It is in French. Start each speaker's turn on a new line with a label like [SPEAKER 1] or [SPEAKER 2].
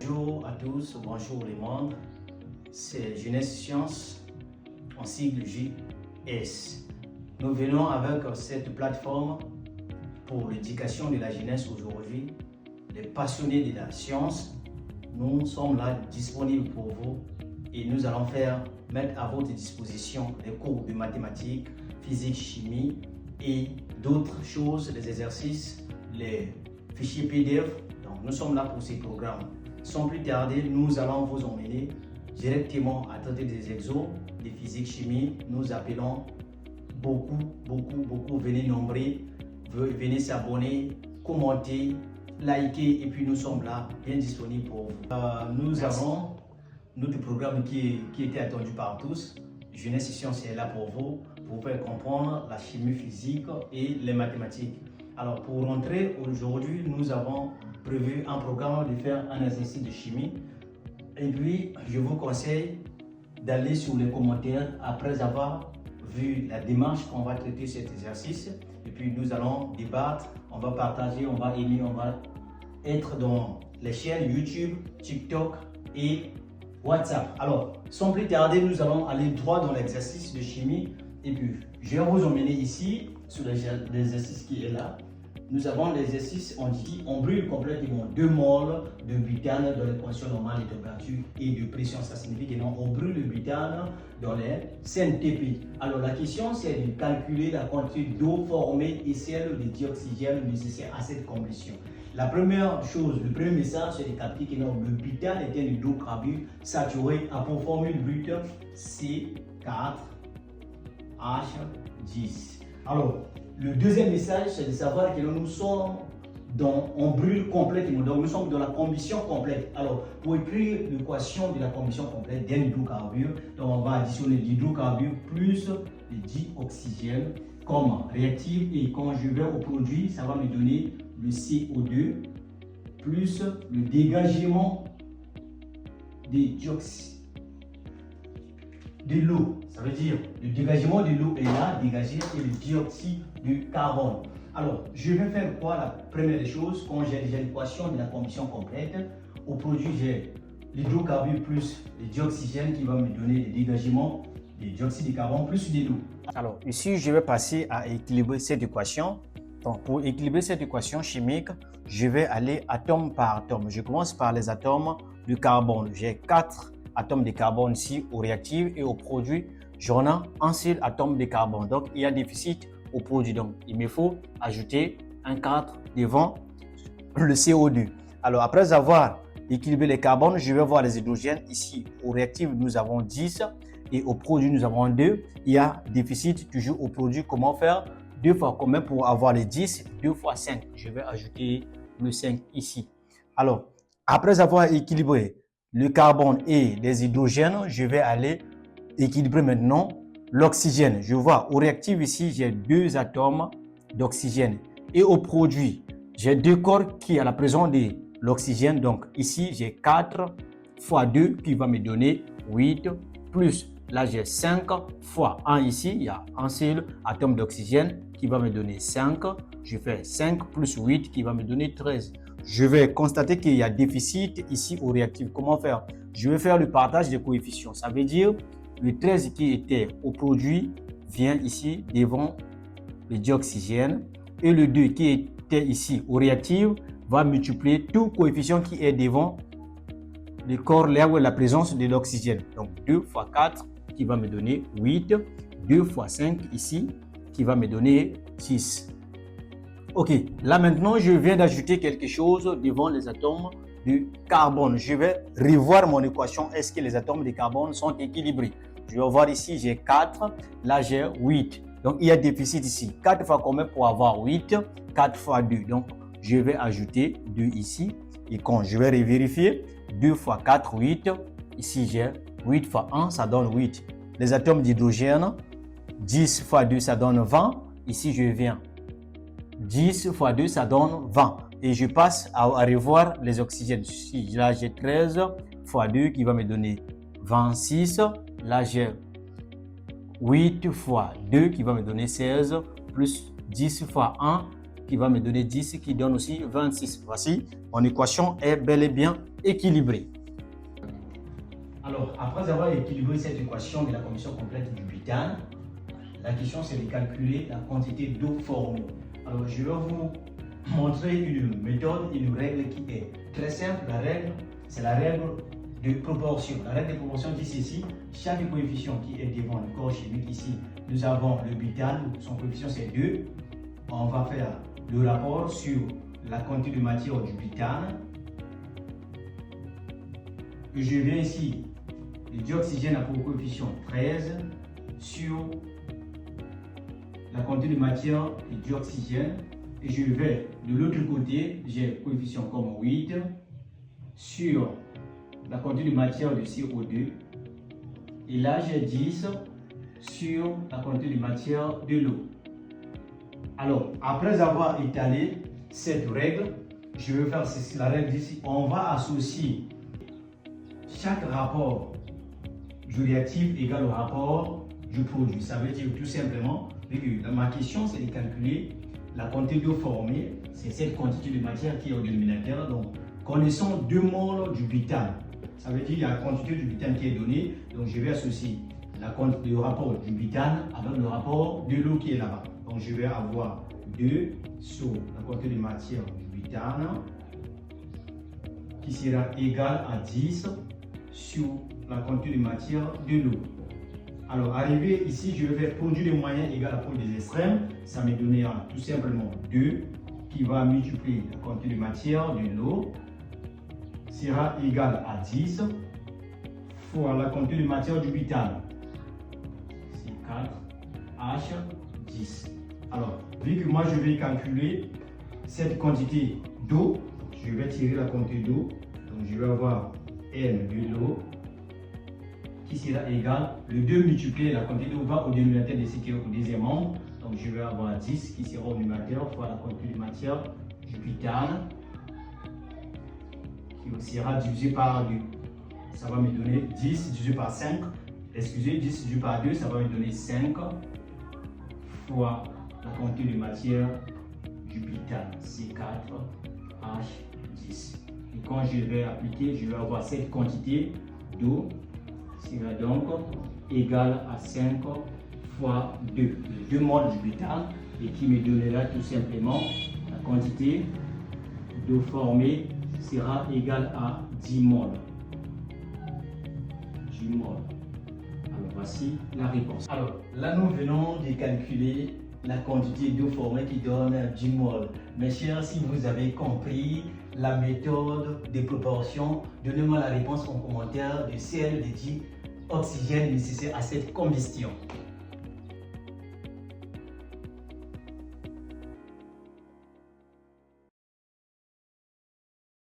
[SPEAKER 1] Bonjour à tous, bonjour les membres. C'est Jeunesse Science, en sigle JS. Nous venons avec cette plateforme pour l'éducation de la jeunesse aujourd'hui. Les passionnés de la science, nous sommes là disponibles pour vous et nous allons mettre à votre disposition les cours de mathématiques, physique, chimie et d'autres choses, les exercices, les fichiers PDF. Donc nous sommes là pour ces programmes. Sans plus tarder, nous allons vous emmener directement à traiter des exos, des physiques, chimie. Nous appelons beaucoup. Venez nombreux, venez s'abonner, commenter, liker et puis nous sommes là, bien disponibles pour vous. Nous avons notre programme qui était attendu par tous. Jeunesse et Sciences est là pour vous faire comprendre la chimie physique et les mathématiques. Alors pour rentrer aujourd'hui, nous avons prévu un programme de faire un exercice de chimie. Et puis, je vous conseille d'aller sur les commentaires après avoir vu la démarche qu'on va traiter cet exercice. Et puis, nous allons débattre, on va partager, on va aimer, on va être dans les chaînes YouTube, TikTok et WhatsApp. Alors, sans plus tarder, nous allons aller droit dans l'exercice de chimie. Et puis, je vais vous emmener ici sur l'exercice qui est là. Nous avons l'exercice, on dit, on brûle complètement 2 moles de butane dans les conditions normales de température et de pression. Ça signifie que non, on brûle le butane dans les 5 TP. Alors la question, c'est de calculer la quantité d'eau formée et celle de dioxygène nécessaire à cette combustion. La première chose, le premier message, c'est de capter que non, le butane est un hydrocarbure saturé à pour formule brute C4H10. Alors, le deuxième message, c'est de savoir que nous sommes on brûle complètement, donc nous sommes dans la combustion complète. Alors, pour écrire l'équation de la combustion complète d'un hydrocarbure, donc on va additionner l'hydrocarbure plus le dioxygène comme réactif et quand je vais au produit, ça va me donner le CO2 plus le dégagement des dioxyde de l'eau. Ça veut dire le dégagement de l'eau est là, dégagé, et le dioxyde de carbone. Alors, je vais faire quoi? La première des choses, quand j'ai déjà l'équation de la combustion complète, au produit, j'ai l'hydrocarbure plus le dioxygène qui va me donner le dégagement du dioxyde de carbone plus de l'eau. Alors, ici, je vais passer à équilibrer cette équation. Donc, pour équilibrer cette équation chimique, je vais aller atome par atome. Je commence par les atomes du carbone. J'ai 4 atomes de carbone ici au réactif et au produit, j'en ai un seul atome de carbone. Donc, il y a déficit au produit. Donc, il me faut ajouter un 4 devant le CO2. Alors, après avoir équilibré les carbones, je vais voir les hydrogènes. Ici, au réactif, nous avons 10 et au produit, nous avons 2. Il y a déficit toujours au produit. Comment faire? 2 fois combien pour avoir les 10? 2 fois 5. Je vais ajouter le 5 ici. Alors, après avoir équilibré le carbone et les hydrogènes, je vais aller équilibrer maintenant l'oxygène. Je vois au réactif ici, j'ai 2 atomes d'oxygène et au produit, j'ai 2 corps qui à la présence de l'oxygène. Donc ici, j'ai 4 fois 2 qui va me donner 8 plus là, j'ai 5 fois 1 ici, il y a un seul atome d'oxygène qui va me donner 5. Je fais 5 plus 8 qui va me donner 13. Je vais constater qu'il y a déficit ici au réactif. Comment faire? Je vais faire le partage des coefficients. Ça veut dire le 13 qui était au produit vient ici devant le dioxygène et le 2 qui était ici au réactif va multiplier tout coefficient qui est devant le corps là où est la présence de l'oxygène. Donc 2 fois 4 qui va me donner 8, 2 fois 5 ici qui va me donner 6. Ok, là maintenant, je viens d'ajouter quelque chose devant les atomes de carbone. Je vais revoir mon équation. Est-ce que les atomes de carbone sont équilibrés? Je vais voir ici, j'ai 4. Là, j'ai 8. Donc, il y a déficit ici. 4 fois combien pour avoir 8? 4 fois 2. Donc, je vais ajouter 2 ici. Et quand je vais vérifier, 2 fois 4, 8. Ici, j'ai 8 fois 1, ça donne 8. Les atomes d'hydrogène, 10 fois 2, ça donne 20. Ici, je viens 10 fois 2, ça donne 20. Et je passe à revoir les oxygènes. Là, j'ai 13 fois 2 qui va me donner 26. Là, j'ai 8 fois 2 qui va me donner 16 plus 10 fois 1 qui va me donner 10 qui donne aussi 26. Voici, mon équation est bel et bien équilibrée. Alors, après avoir équilibré cette équation de la combustion complète du butane, la question c'est de calculer la quantité d'eau formée. Alors, je vais vous montrer une méthode, une règle qui est très simple. La règle, c'est la règle de proportion. La règle de proportion dit ceci: chaque coefficient qui est devant le corps chimique, ici, nous avons le butane, son coefficient c'est 2. On va faire le rapport sur la quantité de matière du butane. Et je viens ici, le dioxygène a pour coefficient 13 sur la quantité de matière du dioxygène. Et je vais de l'autre côté, j'ai le coefficient comme 8 sur la quantité de matière de CO2. Et là, j'ai 10 sur la quantité de matière de l'eau. Alors, après avoir étalé cette règle, je vais faire ceci. La règle ici, on va associer chaque rapport du réactif égal au rapport du produit. Ça veut dire tout simplement que ma question, c'est de calculer la quantité d'eau formée. C'est cette quantité de matière qui est au dénominateur. Donc, connaissons 2 moles du butane. Ça veut dire la quantité du butane qui est donnée. Donc, je vais associer le rapport du butane avec le rapport de l'eau qui est là-bas. Donc, je vais avoir 2 sur la quantité de matière du butane qui sera égal à 10 sur la quantité de matière de l'eau. Alors, arrivé ici, je vais faire produit de moyen égal à produit des extrêmes. Ça me donnera tout simplement 2 qui va multiplier la quantité de matière de l'eau sera égal à 10 fois la quantité de matière du butane. C'est 4H10. Alors, vu que moi je vais calculer cette quantité d'eau, je vais tirer la quantité d'eau. Donc, je vais avoir N de l'eau qui sera égal, le 2 multiplié, la quantité d'eau va au dénominateur de ce qui est au deuxième membre. Donc, je vais avoir 10 qui sera au numérateur fois la quantité de matière du butane qui sera divisé par 2. Ça va me donner 10 divisé par 5. Excusez, 10 divisé par 2, ça va me donner 5 fois la quantité de matière du butane, c'est 4H10. Et quand je vais appliquer, je vais avoir cette quantité d'eau sera donc égal à 5 fois 2, les 2 moles du butane, et qui me donnera tout simplement la quantité d'eau formée sera égale à 10 moles. 10 moles. Alors voici la réponse. Alors là nous venons de calculer la quantité d'eau formée qui donne 10 moles. Mes chers, si vous avez compris la méthode des proportions, donnez-moi la réponse en commentaire de celle des 10 oxygènes nécessaires à cette combustion.